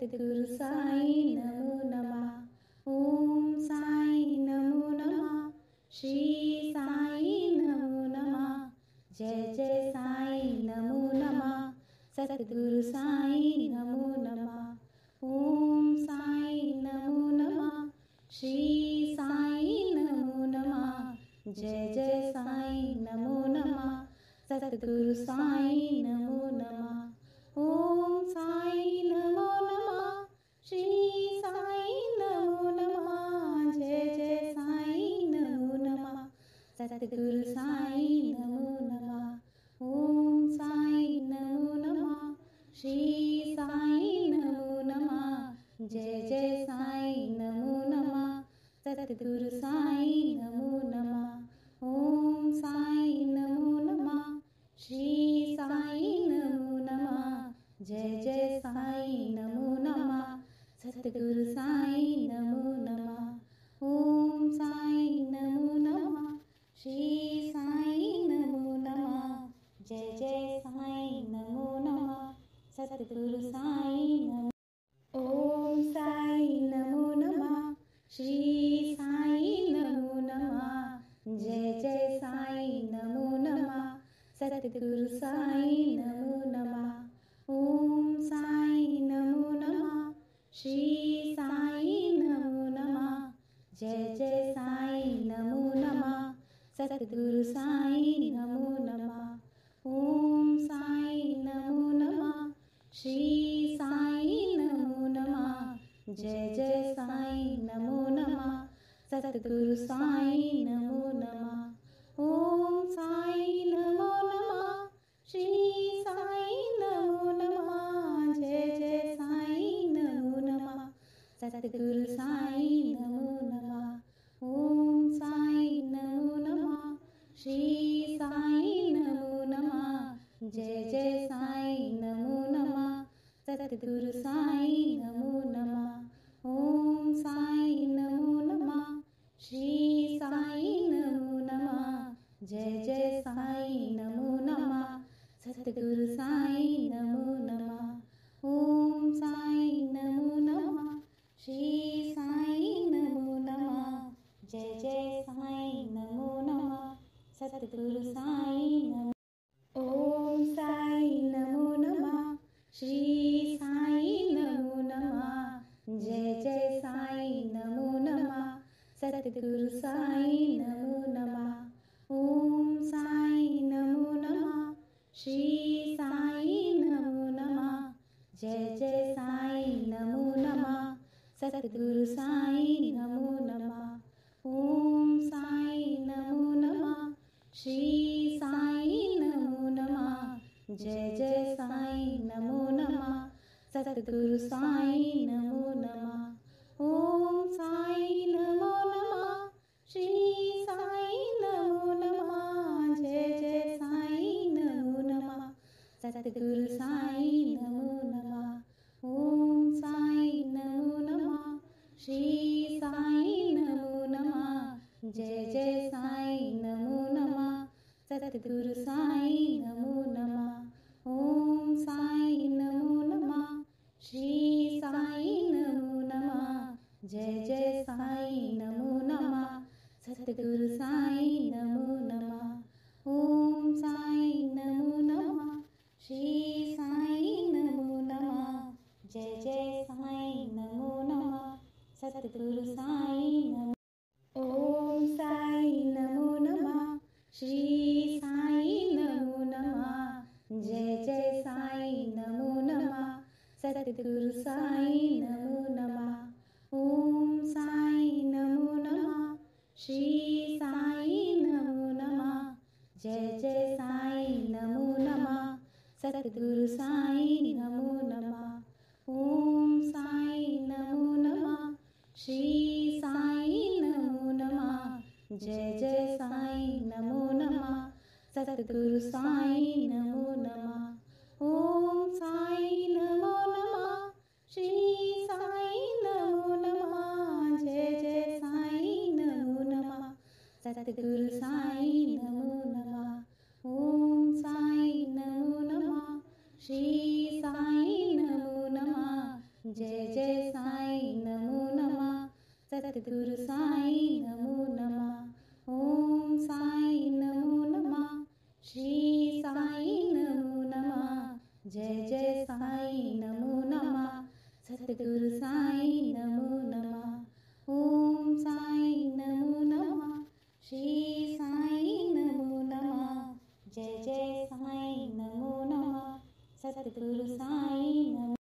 सद्गुरु साई नमो नमः। ओम साई नमो नमः। श्री साई नमो नमः। जय जय साई नमो नमः। सद्गुरु साई नमो नमः। ओम साई नमो नमः। श्री साई नमो नमः। जय जय साई नमो नमः। सद्गुरु साई नमो नमः। ओम साई नमो नमः। श्री साई नमो नमः। जय जय साई नमो नमः। सद्गुरु साई नमो नमः। ओम साई नमो नमः। श्री साई नमो नमः। जय जय साई नमो नमः। सद्गुरु साई नमो नमः। ओम साई नमो नमः। श्री साई नमो नमः। जय जय साई नमो नमः। सद्गुरु साई नमो नमः। ओम साई नमो नमः। श्री साई नमो नमः। जय जय साई नमो नमः। सद्गुरु साई नमो। ओम साई नमो नमः। श्री साई नमो नमः। जय जय साई नमो नमः। सद्गुरु साई नमो नमः। ओम साई नमो नमः। श्री साई नमो नमः। जय जय साई नमो नमः। सद्गुरु साई नमो नमः। ओम साई नमो नमः। श्री साई नमो नमः। जय जय साई नमो नमः। सद्गुरु साई नमो नमः। ओम साई नमो नमः। श्री साई नमो नमः। जय जय साई नमो नमः। सद्गुरु साई नमो नमः। ओम साई नमो नमः। श्री साई नमो नमः। जय जय साई नमो नमः। सद्गुरु साई नमो नमः। ओम साई नमो नमः। श्री साई नमो नमः। जय जय साई नमो नमः। सद्गुरु साई नमो नमः। ओम साई नमो नमः। श्री साई नमो नमः। जय जय साई नमो नमः। सद्गुरु साई नमो। ओम साई नमो नमः। श्री साई नमो नमः। जय जय साई नमो नमः। सद्गुरु साई नमो नमः। ओम साई नमो नमः। श्री साई नमो नमः। जय जय साई नमो नमः। सद्गुरु साई नमो नमः। ओम साई नमो नमः। श्री साई नमो नमः। जय जय साई नमो नमः। सद्गुरु साई नमो नमः। ओम साई नमो नमः। श्री साई नमो नमः। जय जय साई नमो नमः। सद्गुरु साई नमो नमः। ओम साई नमो नमः। श्री साई नमो नमः। जय जय साई नमो नमः। सद्गुरु साई नमो नमः। ओम साई नमो नमः। श्री साई नमो नमः। जय जय साई नमो नमः। सद्गुरु साई नमो नमः। ओम साई नमो नमः। श्री साई नमो नमः। जय जय साई नमो नमः। सद्गुरु साई नमो। ओम साई नमो नमः। श्री साई नमो नमः। जय जय साई नमो नमः। सद्गुरु साई नमो नमः। ओम साई नमो नमः। श्री साई नमो नमः। जय जय साई नमो नमः। सद्गुरु साई नमो नमः। ओम साई नमो नमः। श्री साई नमो नमः। जय जय साई नमो नमः। सद्गुरु साई नमो नमः। ओम साई नमो नमः। श्री साई नमो नमः। जय जय साई नमो नमः। सद्गुरु साई नमो नमः। ओम साई नमो नमः। श्री साई नमो नमः। जय जय साईं नमो नमः। सतगुरु साईं नमो नमः। ओम साईं नमो नमः। श्री साईं नमो नमः। जय जय साईं नमो नमः। सतगुरु साईं नमो नमः। ओम साईं नमो नमः। श्री साईं नमो नमः। जय जय साईं नमो नमः। सतगुरु साईं नमो।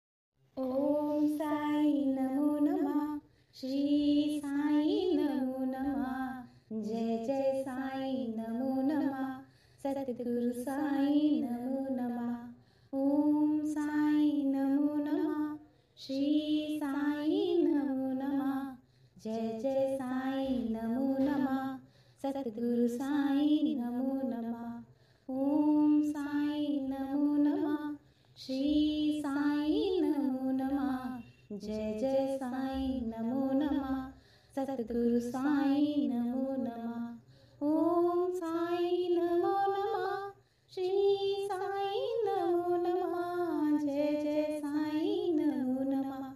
ओम साईं नमो नमः। श्री साईं नमो नमः। जय जय साईं नमो नमः। सतगुरु साईं नमो नमः। ओम साईं नमो नमः। श्री साईं नमो नमः। जय जय साईं नमो नमः। सतगुरु साईं नमो नमः। ओम साईं नमो नमः। श्री साईं नमो नमः। जय जय साईं नमो नमः। सतगुरु साईं नमो नमः। ओम साईं नमो नमः। श्री साईं नमो नमः। जय जय साईं नमो नमः।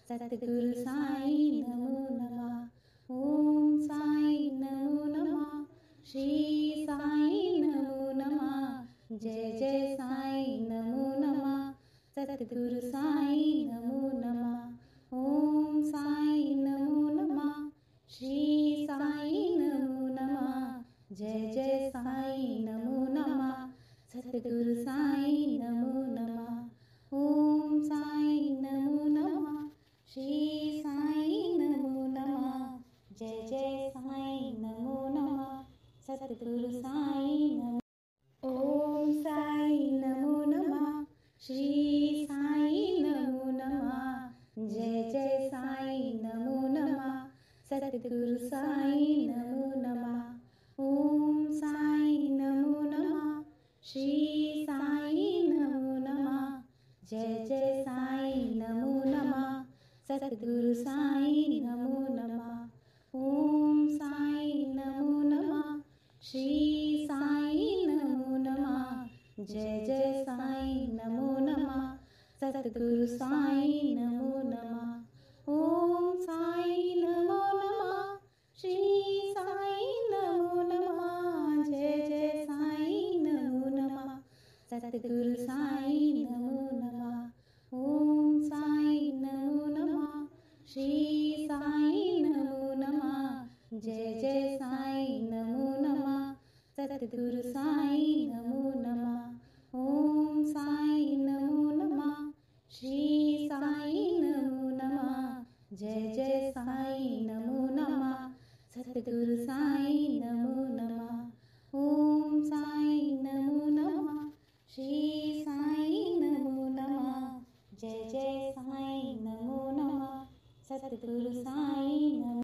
सतगुरु साईं नमो नमः। ओम साईं नमो नमः। श्री साईं नमो नमः। जय जय साईं नमो नमः। सतगुरु साईं नमो नमः। ओम साईं नमो नमः। श्री साईं नमो नमः। जय जय साईं नमो नमः। सतगुरु साईं नमो नमः। ओम साईं नमो नमः। श्री साईं नमो नमः। जय जय साईं नमो नमः। सतगुरु साईं नमो। ओम साईं नमो नमः। श्री साईं नमो नमः। जय जय साईं नमो नमः। सतगुरु साईं नमो नमः। ओम साईं नमो नमः। श्री साईं नमो नमः। जय जय साईं नमो नमः। सतगुरु साईं नमो नमः। ओम साईं नमो नमः। श्री साईं नमो नमः। जय जय साईं नमो नमः। सतगुरु साईं नमो नमः। ओम साईं नमो नमः। श्री साईं नमो नमः। जय जय साईं नमो नमः। सतगुरु साईं नमो नमः। ओम साईं नमो नमः। श्री साईं नमो नमः। जय जय साईं नमो नमः। सतगुरु साईं नमो नमः। ओम साईं नमो नमः। श्री साईं नमो नमः। जय जय साईं नमो नमः। सतगुरु साईं नमो नमः। ओम साईं नमो नमः। श्री साईं नमो नमः। जय जय साईं नमो नमः। सतगुरु साईं नमो।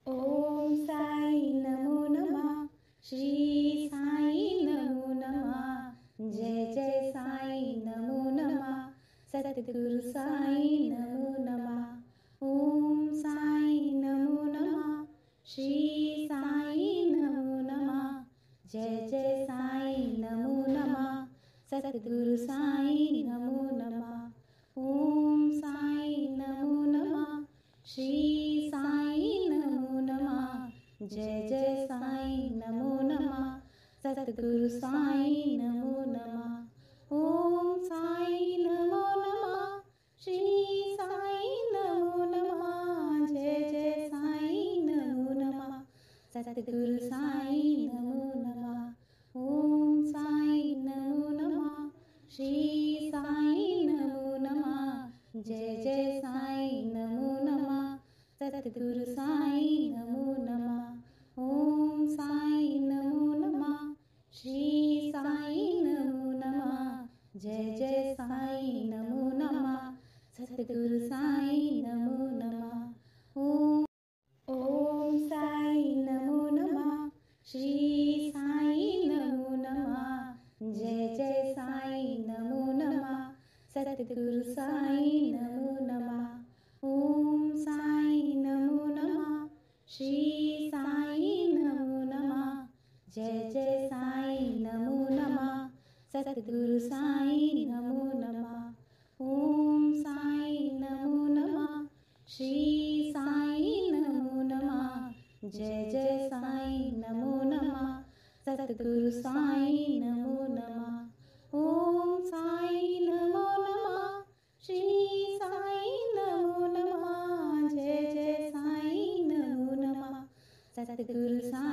ओम साईं नमो नमः। श्री साईं नमो नमः। जय जय साईं नमो नमः। सतगुरु साईं नमो नमः। ओम साईं नमो नमः। श्री साईं नमो नमः। जय जय साईं नमो नमः। सतगुरु साईं नमो नमः। ओम साईं नमो नमः। श्री साईं नमो नमः। जय जय साईं नमो नमः। सतगुरु साईं नमो नमः। ओम साईं नमो नमः। श्री साईं नमो नमः। जय जय साईं नमो नमः। सतगुरु साईं नमो नमः। ओम साईं नमो नमः। श्री साईं नमो नमः। जय जय साईं नमो नमः। सतगुरु साईं नमो नमः। ओम साईं नमो नमः। श्री साईं नमो नमः। जय जय साईं नमो नमः। सतगुरु साईं नमो नमः। ओम साईं नमो नमः। श्री साईं नमो नमः। जय जय साईं नमो नमः। सतगुरु साईं नमो नमः। ओम साईं नमो नमः। श्री साईं नमो नमः। जय जय साईं नमो नमः। सतगुरु साईं नमो नमः। ओम साईं नमो नमः। श्री साई नमो नमः। जय जय साई नमो नमः। सतगुरु साई नमो नमः। ओम साई नमो नमः। श्री साई नमो नमः। जय जय साई नमो नमः। सतगुरु साई